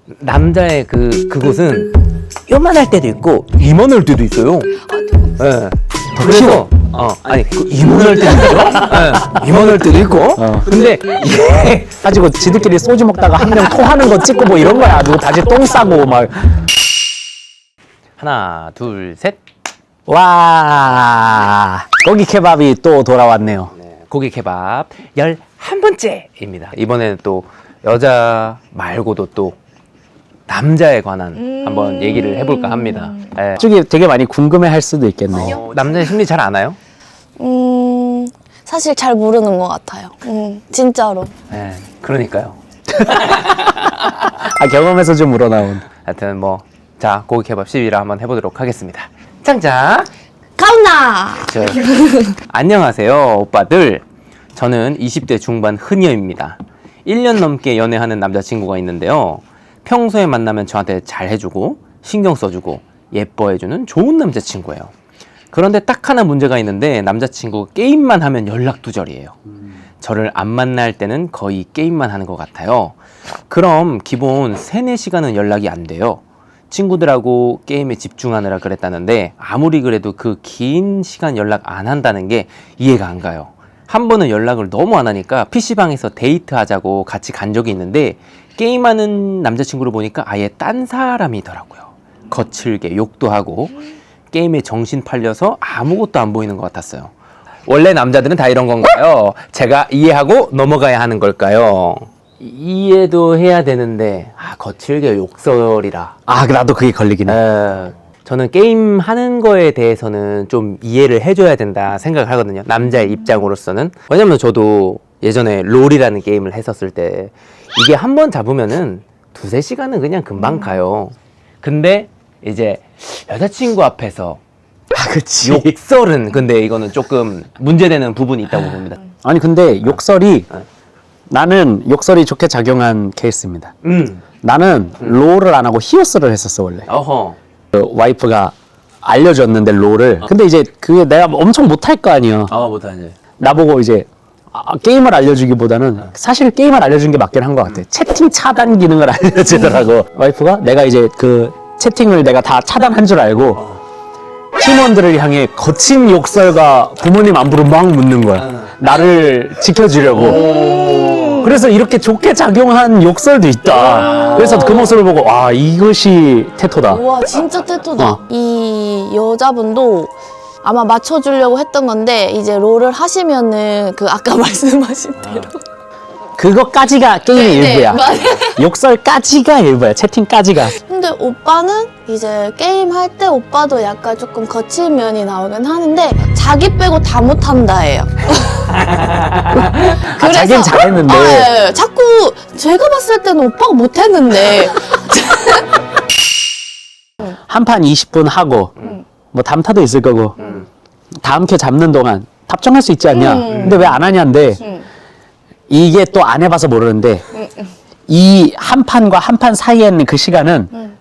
남자의 그곳은 요만할 때도 있고 이만할 때도 있어요. 예. 그래서 아니 이만할 때도 있죠. 예. 이만할 때도 있고. 근데 이게 가지고 지들끼리 소주 먹다가 한 명 토하는 거 찍고 뭐 이런 거야. 누구 다시 똥 싸고 막. 하나, 둘, 셋. 와, 고기 케밥이 또 돌아왔네요. 네, 고기 케밥 11번째입니다. 이번에는 또 여자 말고도 또 남자에 관한 한번 얘기를 해볼까 합니다. 예. 쪽이 되게 많이 궁금해할 수도 있겠네요. 남자의 심리 잘 아나요? 사실 잘 모르는 것 같아요. 진짜로. 예, 그러니까요. 아, 경험에서 좀 우러나온. 하여튼 뭐 자 고기 케밥 시위를 한번 해보도록 하겠습니다. 짱짱. 가온나! 안녕하세요 오빠들. 저는 20대 중반 흔녀입니다. 1년 넘게 연애하는 남자친구가 있는데요. 평소에 만나면 저한테 잘해주고 신경 써주고 예뻐해주는 좋은 남자친구예요. 그런데 딱 하나 문제가 있는데 남자친구가 게임만 하면 연락두절이에요. 저를 안 만날 때는 거의 게임만 하는 것 같아요. 그럼 기본 3-4시간은 연락이 안 돼요. 친구들하고 게임에 집중하느라 그랬다는데 아무리 그래도 그 긴 시간 연락 안 한다는 게 이해가 안 가요. 한 번은 연락을 너무 안 하니까 PC방에서 데이트하자고 같이 간 적이 있는데 게임하는 남자친구를 보니까 아예 딴 사람이더라고요. 거칠게 욕도 하고 게임에 정신 팔려서 아무것도 안 보이는 것 같았어요. 원래 남자들은 다 이런 건가요? 제가 이해하고 넘어가야 하는 걸까요? 이해도 해야 되는데 거칠게 욕설이라. 아, 나도 그게 걸리긴 해. 저는 게임 하는 거에 대해서는 좀 이해를 해줘야 된다 생각을 하거든요. 남자의 입장으로서는. 왜냐면 저도 예전에 롤이라는 게임을 했었을 때 이게 한 번 잡으면은 2-3시간은 그냥 금방 가요. 근데 이제 여자친구 앞에서 그치. 욕설은 근데 이거는 조금 문제되는 부분이 있다고 봅니다. 아니, 근데 욕설이, 나는 욕설이 좋게 작용한 케이스입니다. 나는 롤을 안 하고 히오스를 했었어, 원래. 어허. 그 와이프가 알려줬는데, 롤을. 근데 이제 그게 내가 엄청 못할 거 아니야. 못하지. 나보고 이제 게임을 알려주기보다는 사실 게임을 알려준 게 맞긴 한 것 같아. 채팅 차단 기능을 알려주더라고. 와이프가 내가 이제 그 채팅을 내가 다 차단한 줄 알고 팀원들을 향해 거친 욕설과 부모님 안부를 막 묻는 거야. 나를 지켜주려고. 그래서 이렇게 좋게 작용한 욕설도 있다. 그래서 그 모습을 보고 와, 이것이 테토다. 와, 진짜 태토다. 이 여자분도 아마 맞춰주려고 했던 건데, 이제 롤을 하시면은 그 아까 말씀하신 대로. 그것까지가 게임의 일부야. 맞아요. 욕설까지가 일부야. 채팅까지가. 근데 오빠는 이제 게임할 때 오빠도 약간 조금 거친 면이 나오긴 하는데, 자기 빼고 다 못한다예요. 자기는 잘했는데. 예. 자꾸 제가 봤을 때는 오빠가 못했는데. 한 판 20분 하고 뭐 담타도 있을 거고 다음 켜 잡는 동안 답정할 수 있지 않냐. 근데 왜 안 하냐인데 이게 또 안 해봐서 모르는데 이 한 판과 한 판 사이에는 그 시간은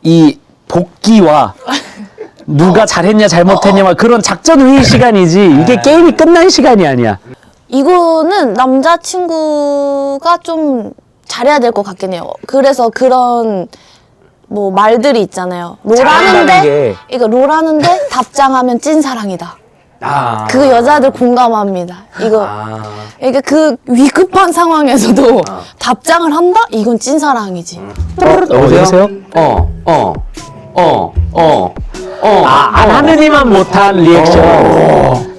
이 복귀와 누가 잘했냐 잘못했냐 막 그런 작전 회의 시간이지 이게 게임이 끝난 시간이 아니야. 이거는 남자친구가 좀 잘해야 될 것 같긴 해요. 그래서 그런 뭐 말들이 있잖아요. 잘한다는 롤하는데 게. 이거 롤하는데 답장하면 찐사랑이다. 아. 그 여자들 공감합니다. 이거 이게 그 위급한 상황에서도 답장을 한다? 이건 찐사랑이지. 여보세요? 안 하는 이만 못한 리액션.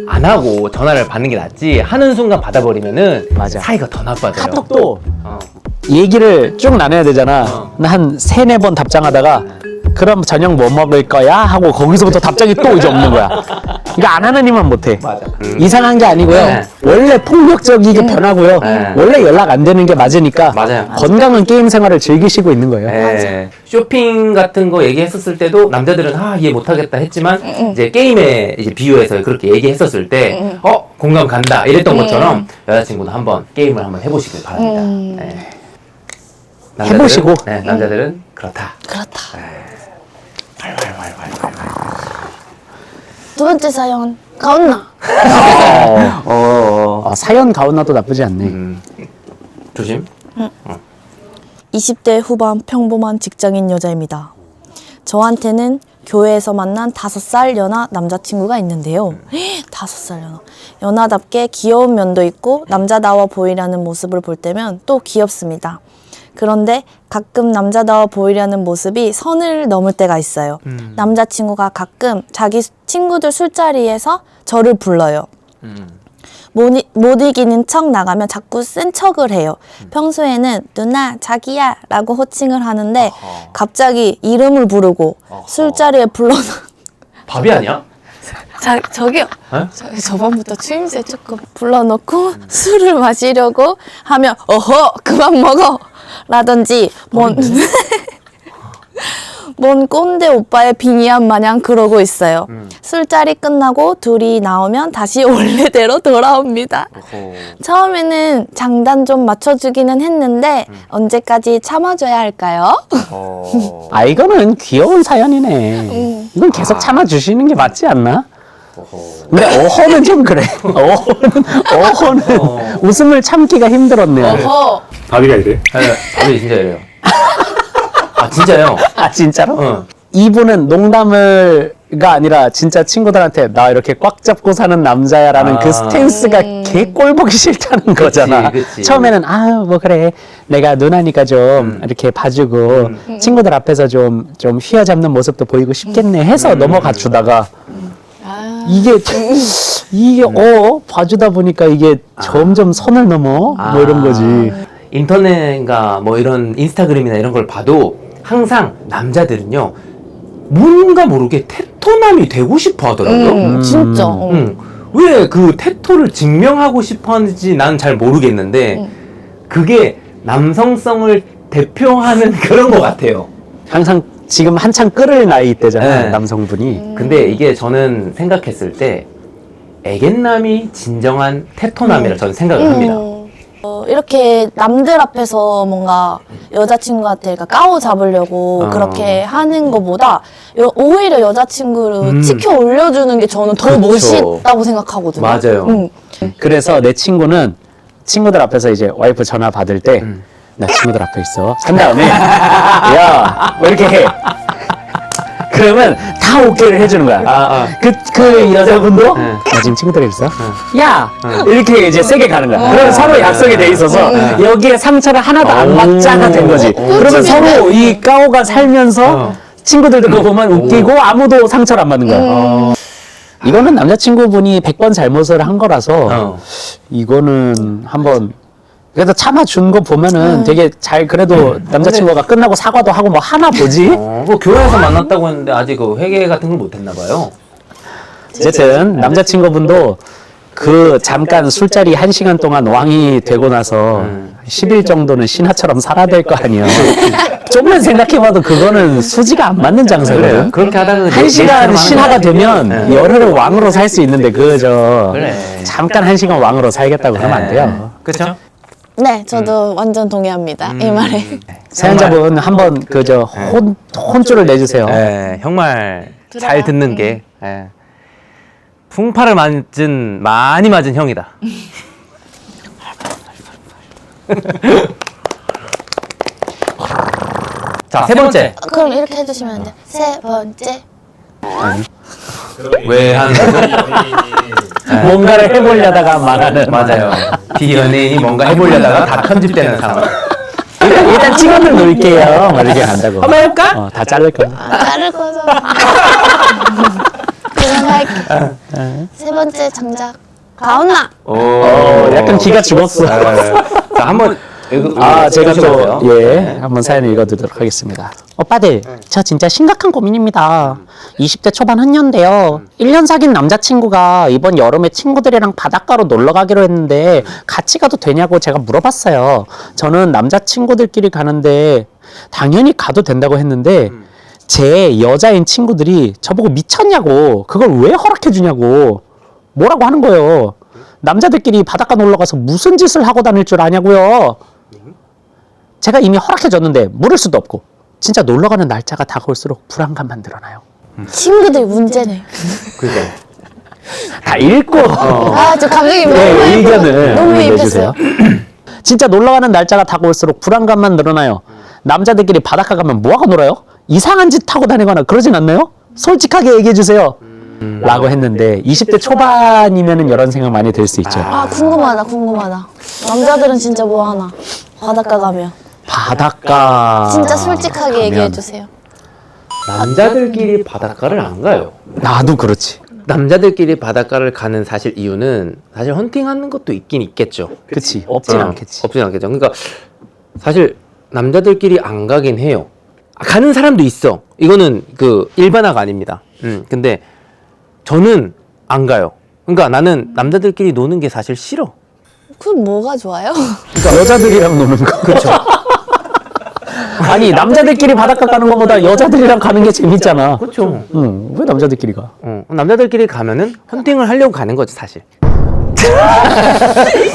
안 하고 전화를 받는 게 낫지 하는 순간 받아버리면은 맞아. 사이가 더 나빠져요. 카톡도 얘기를 쭉 나눠야 되잖아. 한 3-4번 답장하다가 그럼 저녁 뭐 먹을 거야? 하고 거기서부터 답장이 또 이제 없는 거야. 이거 안 하는 이만 못해. 맞아. 이상한 게 아니고요. 네. 원래 폭력적이게 변하고요. 네. 원래 연락 안 되는 게 맞으니까 맞아요. 건강한 게임 생활을 즐기시고 있는 거예요. 예. 쇼핑 같은 거 얘기했었을 때도 남자들은 이해 못하겠다 했지만 이제 게임에 이제 비유해서 그렇게 얘기했었을 때 공감 간다 이랬던 것처럼 여자친구도 한번 게임을 한번 해보시길 바랍니다. 예. 남자들은- 해보시고. 네, 남자들은 그렇다. 그렇다. 두 번째 사연 가온나. 사연 가온나도 나쁘지 않네. 조심. 20대 후반 평범한 직장인 여자입니다. 저한테는 교회에서 만난 5살 연하 남자친구가 있는데요. 5살 연하. 연하답게 귀여운 면도 있고 남자다워 보이려는 모습을 볼 때면 또 귀엽습니다. 그런데 가끔 남자다워 보이려는 모습이 선을 넘을 때가 있어요. 남자친구가 가끔 자기 친구들 술자리에서 저를 불러요. 못 이기는 척 나가면 자꾸 센 척을 해요. 평소에는 누나, 자기야 라고 호칭을 하는데 갑자기 이름을 부르고 술자리에 불러놓 밥이 아니야? 저기요. 어? 저번부터 추임새 조금 불러놓고 술을 마시려고 하면 어허 그만 먹어 라든지 뭔 꼰대 오빠의 빙의한 마냥 그러고 있어요. 술자리 끝나고 둘이 나오면 다시 원래대로 돌아옵니다. 처음에는 장단 좀 맞춰주기는 했는데 언제까지 참아줘야 할까요? 아, 이거는 귀여운 사연이네. 이건 계속 참아주시는 게 맞지 않나? 근데 어허는 좀 그래. 어허는 웃음을 참기가 힘들었네요. 어허. 바비가 이래? 밥이 진짜 이래요. 아 진짜요? 아, 진짜로? 어. 이분은 농담을가 아니라 진짜 친구들한테 나 이렇게 꽉 잡고 사는 남자야라는 그 스탠스가 개 꼴보기 싫다는 거잖아. 그치. 처음에는 아유 뭐 그래 내가 누나니까 좀 이렇게 봐주고 친구들 앞에서 좀 휘어잡는 모습도 보이고 싶겠네 해서 넘어가 주다가 이게 봐주다 보니까 이게 점점 선을 넘어 뭐 이런 거지. 인터넷인가 뭐 이런 인스타그램이나 이런 걸 봐도 항상 남자들은요 뭔가 모르게 테토남이 되고 싶어 하더라고요. 진짜. 왜 그 테토를 증명하고 싶어 하는지 난 잘 모르겠는데 그게 남성성을 대표하는 그런 것 같아요. 항상 지금 한창 끓을 나이 때잖아 네. 남성분이. 근데 이게 저는 생각했을 때 애견남이 진정한 테토남이라 저는 생각을 합니다. 이렇게 남들 앞에서 뭔가 여자친구한테 그러니까 까오 잡으려고 그렇게 하는 것보다 오히려 여자친구를 치켜 올려주는 게 저는 더 그쵸. 멋있다고 생각하거든요. 맞아요. 그래서 내 친구는 친구들 앞에서 이제 와이프 전화 받을 때 나 친구들 앞에 있어 한 다음에 야 뭐 이렇게 해 그러면 다 오케이를 해주는 거야. 그 여자분도 나 지금 친구들이 있어 야 이렇게 이제 세게 가는 거야. 그러면 서로 약속이 돼 있어서 여기에 상처를 하나도 안 받자가 된 거지. 그러면 서로 이 까오가 살면서 친구들도 그거 보면 웃기고 아무도 상처를 안 받는 거야. 이거는 남자친구분이 100번 잘못을 한 거라서 이거는 한번 그래도 참아준 거 보면은 되게 잘 그래도 남자친구가 끝나고 사과도 하고 뭐 하나 보지? 뭐 교회에서 만났다고 했는데 아직 그 회개 같은 걸 못 했나 봐요. 어쨌든 남자친구분도 그 잠깐 술자리 1시간 동안 왕이 되고 나서 10일 정도는 신하처럼 살아야 될 거 아니야. 조금만 생각해봐도 그거는 수지가 안 맞는 장사거든. 그렇게 하다가 1시간 신하가 되면 열흘을 왕으로 살 수 있는데 그저 그래. 잠깐 1시간 왕으로 살겠다고 그러면 안 돼요. 그렇죠? 네, 저도 완전 동의합니다. 이 말에. 사연자분 한번 그저 혼줄을 내주세요. 네, 정말 잘 듣는 게 풍파를 많이 맞은 형이다. 자, 세 번째. 그럼 이렇게 해주시면 안 돼요? 세 번째. 왜 하는 거죠? 뭔가를 해보려다가 말하는. 맞아요. 비연예인이 뭔가 해보려다가 다 편집되는 상황. 일단 찍어는 놓을게요. 막 이렇게 간다고. 한번 해볼까? 다 자를 거야. 자를 거죠. 그럼 할게. 세 번째 장작. 가온나. 오, 약간 기가 죽었어. 자, 한번. 제가 읽어보세요. 또, 한번 사연을 읽어드리도록 하겠습니다. 오빠들, 저 진짜 심각한 고민입니다. 20대 초반 흔녀인데요. 1년 사귄 남자친구가 이번 여름에 친구들이랑 바닷가로 놀러 가기로 했는데 같이 가도 되냐고 제가 물어봤어요. 저는 남자친구들끼리 가는데 당연히 가도 된다고 했는데 제 여자인 친구들이 저보고 미쳤냐고, 그걸 왜 허락해주냐고 뭐라고 하는 거예요. 남자들끼리 바닷가 놀러 가서 무슨 짓을 하고 다닐 줄 아냐고요. 제가 이미 허락해줬는데 물을 수도 없고 진짜 놀러 가는 날짜가 다가올수록 불안감만 늘어나요. 친구들 문제네. 그죠. 다 읽고 저 감정이 의견을 너무 내주세요. 입혔어요. 진짜 놀러 가는 날짜가 다가올수록 불안감만 늘어나요. 남자들끼리 바닷가 가면 뭐하고 놀아요? 이상한 짓 하고 다니거나 그러진 않나요? 솔직하게 얘기해 주세요. 라고 했는데 20대 초반이면은 이런 생각 많이 들 수 있죠. 아, 궁금하다. 남자들은 진짜 뭐 하나? 바닷가 가면. 바닷가 진짜 솔직하게 가면 얘기해 주세요. 남자들끼리 바닷가를 안 가요. 나도 그렇지. 남자들끼리 바닷가를 가는 사실 이유는 사실 헌팅하는 것도 있긴 있겠죠. 그치. 없진 않겠지. 없진 않겠죠. 그러니까 사실 남자들끼리 안 가긴 해요. 가는 사람도 있어. 이거는 그 일반화가 아닙니다. 근데 저는 안 가요. 그러니까 나는 남자들끼리 노는 게 사실 싫어. 그럼 뭐가 좋아요? 그러니까 여자들이랑 노는 거. 그렇죠. 아니 남자들끼리 바닷가 가는 것보다 여자들이랑 가는 게 재밌잖아. 그렇죠. 응. 왜 남자들끼리 가? 남자들끼리 가면은 헌팅을 하려고 가는 거지 사실.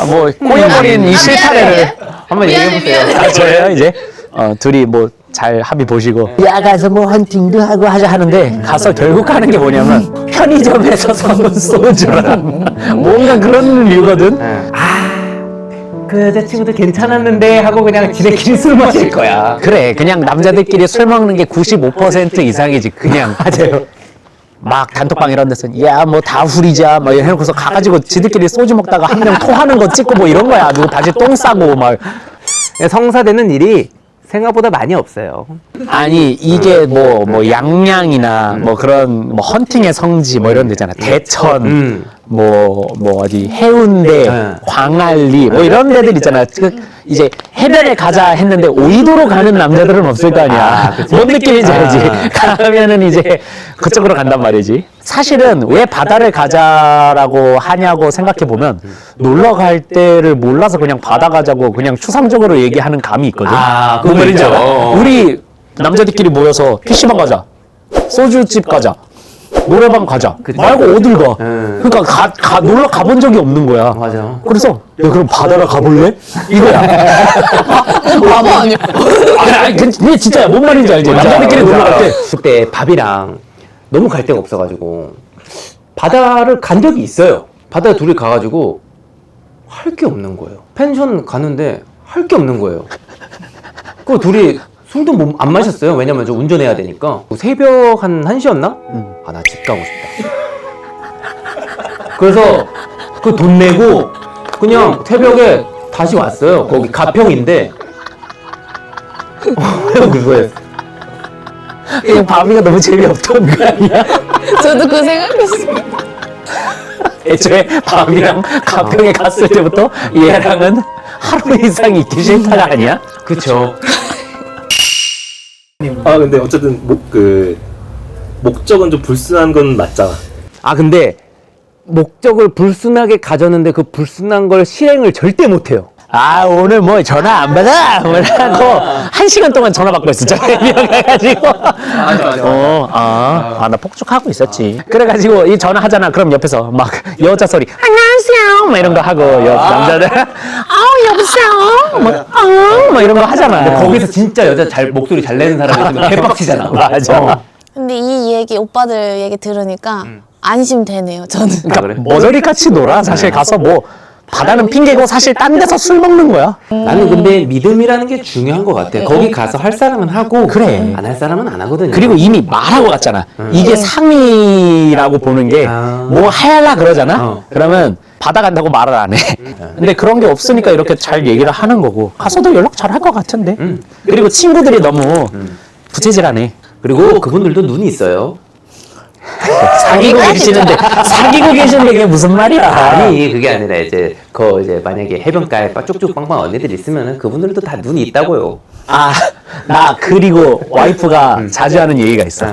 뭐 꼬여버린 이 실타래를 한번 얘기해 보세요. 아, 저예요 이제 둘이 뭐 잘 합의 보시고 야 가서 뭐 헌팅도 하고 하자 하는데 가서 결국 하는 게 뭐냐면 편의점에서 사는 소주랑 뭔가 그런 류거든. 그 여자친구도 괜찮았는데 하고 그냥 지네끼리 술 마실 거야. 그래 그냥 남자들끼리 술 먹는 게 95% 이상이지 그냥. 맞아요. 막 단톡방 이런 데서 야 뭐 다 후리자 막 해놓고서 가가지고 지들끼리 소주 먹다가 한 명 토하는 거 찍고 뭐 이런 거야. 누구 다시 똥 싸고 막. 성사되는 일이 생각보다 많이 없어요. 아니 이게 뭐 양양이나 뭐 그런 뭐 헌팅의 성지 뭐 이런 데잖아. 대천 뭐 어디 해운대 광안리 뭐 이런 데들 있잖아. 이제 해변에 가자 했는데 오이도로 가는 남자들은 없을 거 아니야. 뭔 느낌인지 알지? 가면은 이제 그쪽으로 간단 말이지. 사실은 왜 바다를 가자라고 하냐고 생각해 보면 놀러 갈 때를 몰라서 그냥 바다 가자고 그냥 추상적으로 얘기하는 감이 있거든. 그거 뭔 말인지 있죠. 알아? 우리 남자들끼리 모여서 PC방 가자, 소주집 가자, 노래방 가자 말고 어딜 가? 그러니까 놀러 가본 적이 없는 거야. 맞아. 그래서 야 그럼 바다를 가볼래? 이거야. 바보 아니야? 아니 근데 진짜야. 뭔 말인지 알지? 남자들끼리 놀러 갈 때 그때 밥이랑 너무 갈 데가 없어가지고 바다를 간 적이 있어요. 바다에 둘이 가가지고 할 게 없는 거예요. 펜션 가는데 할 게 없는 거예요. 그 둘이 술도 안 마셨어요. 왜냐면 저 운전해야 되니까. 새벽 한 1시였나? 아, 나 집 가고 싶다. 그래서 그 돈 내고 그냥 새벽에 다시 왔어요. 거기 가평인데. 그거예요. 그냥 밤이가 너무 재미없던 거 아니야? 저도 그 생각했어요. 애초에 밤이랑 가평에 갔을 때부터 얘랑은 하루 이상 있기 싫다가 아니야? 그쵸. 근데 어쨌든 목적은 좀 불순한 건 맞잖아. 근데 목적을 불순하게 가졌는데 그 불순한 걸 실행을 절대 못해요. 오늘 뭐 전화 안 받아? 뭐라고 1시간 동안 전화 받고 있었잖아. 가가지고 나 폭죽하고 있었지. 그래가지고 이 전화 하잖아. 그럼 옆에서 막 여자 소리 안녕하세요 막 이런 거 하고 남자들 여보세요 막 이런 거 하잖아. 거기서 진짜 여자 목소리 잘 내는 사람이 있으면 개빡치잖아. 맞아. 근데 이 얘기 오빠들 얘기 들으니까 안심되네요. 저는. 그러니까 머저리 같이 놀아. 사실 가서 뭐 바다는 핑계고 사실 딴 데서 술 먹는 거야. 나는 근데 믿음이라는 게 중요한 것 같아. 거기 가서 할 사람은 하고 그래. 안 할 사람은 안 하거든요. 그리고 이미 말하고 갔잖아. 이게 상의라고 보는 게 뭐 하려나 그러잖아. 그러면 바다 간다고 말을 안 해. 근데 그런 게 없으니까 이렇게 잘 얘기를 하는 거고 가서도 연락 잘 할 것 같은데. 그리고 친구들이 너무 부채질하네. 그리고 그분들도 눈이 있어요. 사귀고 계시는데 그게 무슨 말이야? 아니 그게 아니라 이제 만약에 해변가에 쭉쭉 빵빵 언니들 있으면은 그분들도 다 눈이 있다고요. 나 그리고 와이프가 자주 하는 얘기가 있어.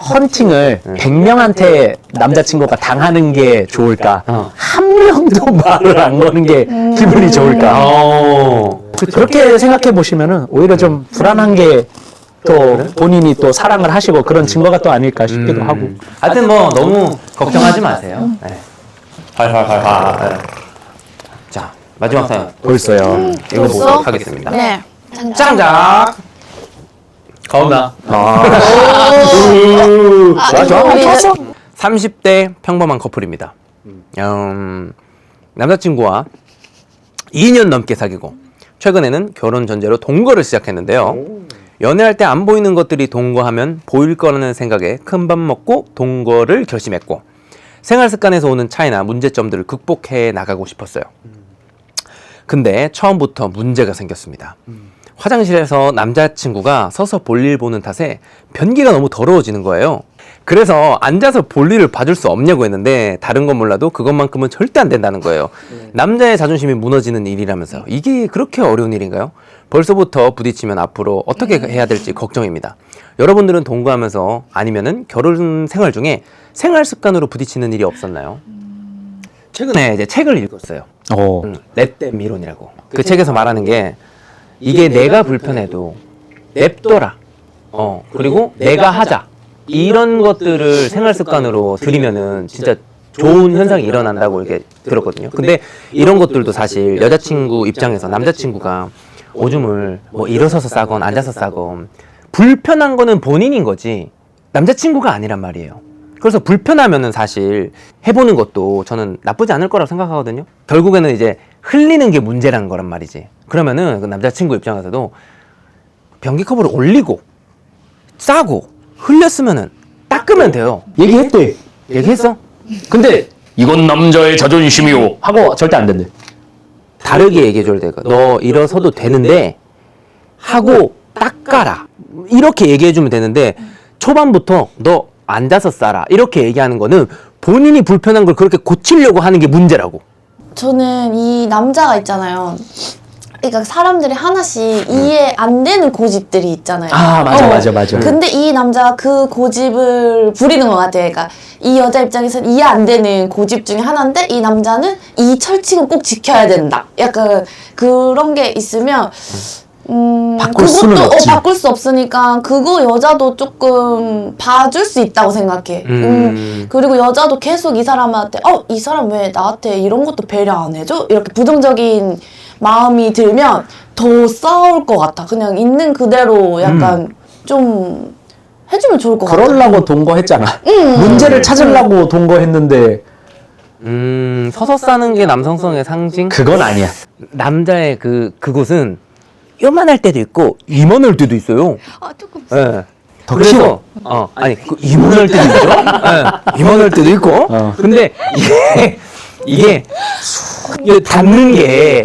헌팅을 100명한테 남자친구가 당하는 게 좋을까? 한 명도 말을 안 거는 게 기분이 좋을까? 그렇게 생각해 보시면은 오히려 좀 불안한 게 또 본인이 또 사랑을 하시고 그런 증거가 또 아닐까 싶기도 하고. 하여튼 뭐 너무 걱정하지 마세요. 네. 활활활활. 자 마지막 사연 벌써요. 읽어보도록 하겠습니다. 네. 짱작. 거운나. 좋았어. 30대 평범한 커플입니다. 남자친구와 2년 넘게 사귀고 최근에는 결혼 전제로 동거를 시작했는데요. 연애할 때 안 보이는 것들이 동거하면 보일 거라는 생각에 큰밥 먹고 동거를 결심했고, 생활 습관에서 오는 차이나 문제점들을 극복해 나가고 싶었어요. 근데 처음부터 문제가 생겼습니다. 화장실에서 남자친구가 서서 볼일 보는 탓에 변기가 너무 더러워지는 거예요. 그래서 앉아서 볼일을 봐줄 수 없냐고 했는데 다른 건 몰라도 그것만큼은 절대 안 된다는 거예요. 남자의 자존심이 무너지는 일이라면서요. 이게 그렇게 어려운 일인가요? 벌써부터 부딪히면 앞으로 어떻게 해야 될지 걱정입니다. 여러분들은 동거하면서 아니면은 결혼 생활 중에 생활 습관으로 부딪히는 일이 없었나요? 최근에 이제 책을 읽었어요. 렛댐 이론이라고. 그 책에서 말하는 게 이게 내가 불편해도 냅둬라. 그리고 내가 하자. 이런 것들을 생활 습관으로 들이면은 진짜 좋은 현상이 일어난다고 이렇게 들었거든요. 근데 이런 것들도 사실 여자친구 입장에서 남자친구가 오줌을 뭐 일어서서 싸건 앉아서 싸건 불편한 거는 본인인 거지 남자친구가 아니란 말이에요. 그래서 불편하면은 사실 해보는 것도 저는 나쁘지 않을 거라고 생각하거든요. 결국에는 이제 흘리는 게 문제라는 거란 말이지. 그러면은 그 남자친구 입장에서도 변기컵을 올리고 싸고 흘렸으면은 닦으면 돼요. 얘기했대. 얘기했어? 근데 이건 남자의 자존심이요 하고 절대 안 된대. 다르게 얘기해줘야 돼. 너 일어서도 되는데 하고 닦아라. 이렇게 얘기해주면 되는데 초반부터 너 앉아서 싸라. 이렇게 얘기하는 거는 본인이 불편한 걸 그렇게 고치려고 하는 게 문제라고. 저는 이 남자가 있잖아요. 그러니까 사람들이 하나씩 이해 안 되는 고집들이 있잖아요. 아, 맞아. 근데 이 남자가 그 고집을 부리는 것 같아요. 그러니까 이 여자 입장에서는 이해 안 되는 고집 중에 하나인데 이 남자는 이 철칙은 꼭 지켜야 된다. 약간 그런 게 있으면 바꿀 수는 없지. 바꿀 수 없으니까 그거 여자도 조금 봐줄 수 있다고 생각해. 그리고 여자도 계속 이 사람한테 이 사람 왜 나한테 이런 것도 배려 안 해줘? 이렇게 부정적인 마음이 들면 더 싸울 것 같아. 그냥 있는 그대로 약간 좀 해주면 좋을 것 같아. 그러려고 동거했잖아. 문제를 찾으려고 동거했는데 서서 싸는 게 남성성의 상징? 그건 아니야. 남자의 그곳은 요만할 때도 있고 이만할 때도 있어요. 조금. 예. 더 그래서 아니 이만할 때도 있죠. 예. 이만할 때도 있고. 근데 이게 닿는 게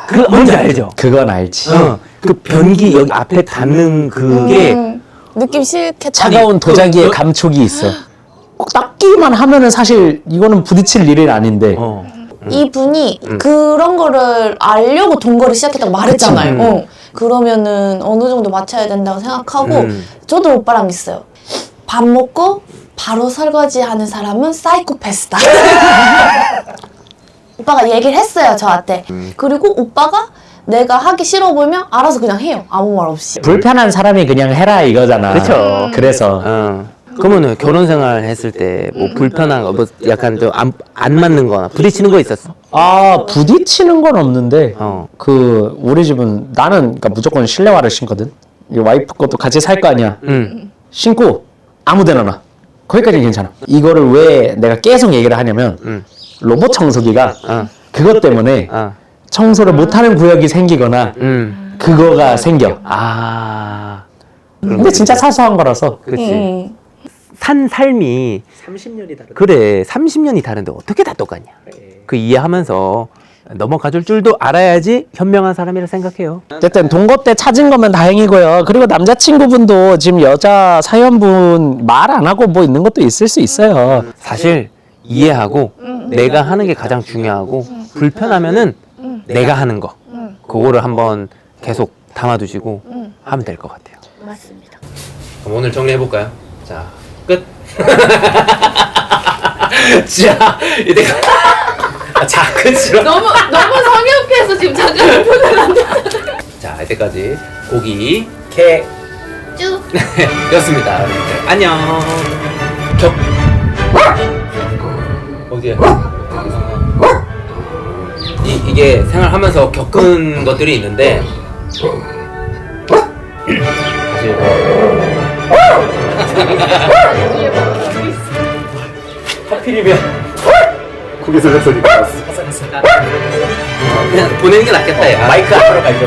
그 뭔지 알죠? 그건 알지. 그 변기 여기 앞에 닿는 그게 느낌 싫겠다. 차가운 도자기의 감촉이 있어. 꼭 닦기만 하면은 사실 이거는 부딪힐 일은 아닌데. 이분이 그런 거를 알려고 동거를 시작했다고 말했잖아요. 그러면은 어느 정도 맞춰야 된다고 생각하고 저도 오빠랑 있어요. 밥 먹고 바로 설거지 하는 사람은 사이코패스다. 오빠가 얘기를 했어요, 저한테. 그리고 오빠가 내가 하기 싫어 보이면 알아서 그냥 해요. 아무 말 없이. 불편한 사람이 그냥 해라 이거잖아. 그쵸. 그래서 그러면은 결혼 생활 했을 때 뭐 불편한 거, 뭐 약간 좀 안 맞는 거나 부딪히는 거 있었어? 부딪히는 건 없는데 어. 우리 집은 나는 그러니까 무조건 실내화를 신거든. 이 와이프 것도 같이 살 거 아니야. 신고 아무데나 놔. 거기까지는 괜찮아. 이거를 왜 내가 계속 얘기를 하냐면 로봇 청소기가 그것 때문에 청소를 못하는 구역이 생기거나 그거가 생겨. 근데 진짜 사소한 거라서. 그치. 산 삶이 30년이 다른데. 그래, 30년이 다른데 어떻게 다 똑같냐. 그 이해하면서 넘어가줄 줄도 알아야지 현명한 사람이라 생각해요. 어쨌든 동거 때 찾은 거면 다행이고요. 그리고 남자친구분도 지금 여자 사연분 말 안 하고 뭐 있는 것도 있을 수 있어요. 사실 이해하고 내가 하는 게 가장 중요하고 불편하면은 내가 하는 거 그거를 한번 계속 담아두시고 하면 될 것 같아요. 맞습니다. 그럼 오늘 정리해볼까요? 자, 끝. 자, 이제 자, 끝이요. 너무 성의없게 지금 잠깐 표현 안 돼. 자, 이때까지 고기 캐 쭉. 였습니다. 여러분들. 안녕. 어디야? 이게 생활하면서 겪은 것들이 있는데 사실 하필이면 고개 설레 소리가 났어. 그냥 보내는 게 낫겠다, 얘가. 마이크 앞으로 갈게.